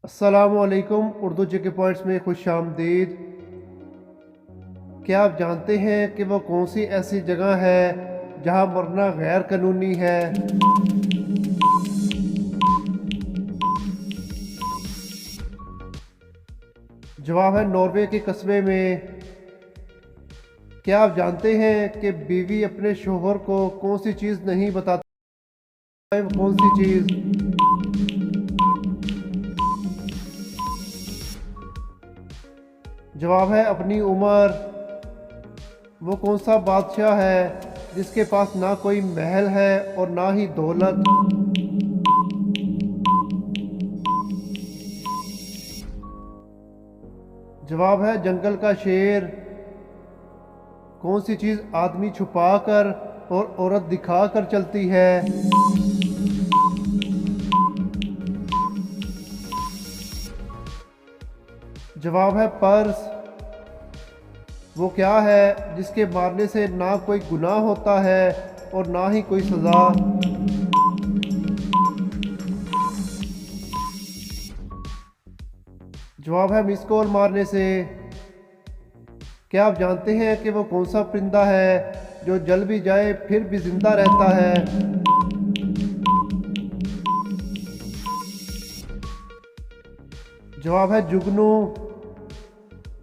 अस्सलामुअलैकुम। उर्दू जेके पॉइंट्स में खुश आमदीद। क्या आप जानते हैं कि वो कौन सी ऐसी जगह है जहां मरना गैर कानूनी है? जवाब है नॉर्वे के कस्बे में। क्या आप जानते हैं कि बीवी अपने शोहर को कौन सी चीज़ नहीं बताती? कौन सी चीज़? जवाब है अपनी उम्र। वो कौन सा बादशाह है जिसके पास ना कोई महल है और ना ही दौलत? जवाब है जंगल का शेर। कौन सी चीज़ आदमी छुपा कर और औरत दिखा कर चलती है? जवाब है पर्स। वो क्या है जिसके मारने से ना कोई गुनाह होता है और ना ही कोई सज़ा? जवाब है मिस कॉल मारने से। क्या आप जानते हैं कि वो कौन सा परिंदा है जो जल भी जाए फिर भी जिंदा रहता है? जवाब है जुगनू।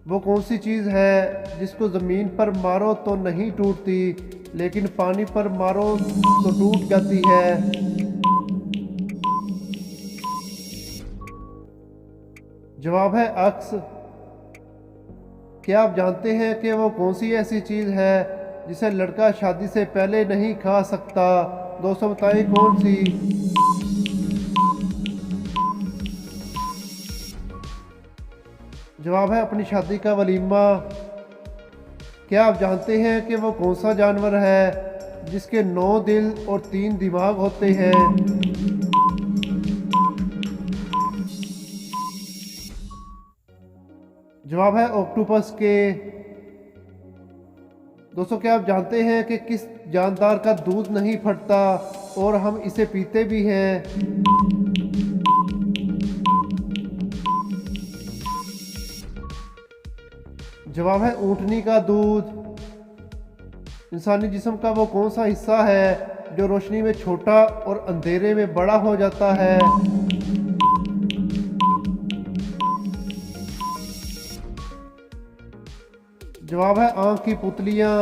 वो कौन सी चीज़ है जिसको ज़मीन पर मारो तो नहीं टूटती लेकिन पानी पर मारो तो टूट जाती है? जवाब है अक्स। क्या आप जानते हैं कि वो कौन सी ऐसी चीज़ है जिसे लड़का शादी से पहले नहीं खा सकता? दोस्तों बताएं कौन सी? जवाब है अपनी शादी का वलीमा। क्या आप जानते हैं कि वो कौन सा जानवर है जिसके 9 दिल और 3 दिमाग होते हैं? जवाब है ऑक्टोपस के। दोस्तों क्या आप जानते हैं कि किस जानदार का दूध नहीं फटता और हम इसे पीते भी हैं? जवाब है ऊँटनी का दूध। इंसानी जिस्म का वो कौन सा हिस्सा है जो रोशनी में छोटा और अंधेरे में बड़ा हो जाता है? जवाब है आँख की पुतलियाँ।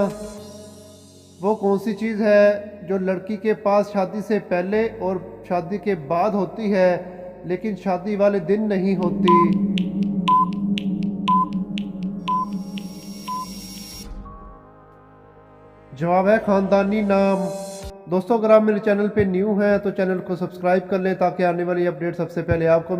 वो कौन सी चीज़ है जो लड़की के पास शादी से पहले और शादी के बाद होती है लेकिन शादी वाले दिन नहीं होती? जवाब है खानदानी नाम। दोस्तों अगर आप मेरे चैनल पे न्यू हैं तो चैनल को सब्सक्राइब कर लें ताकि आने वाली अपडेट सबसे पहले आपको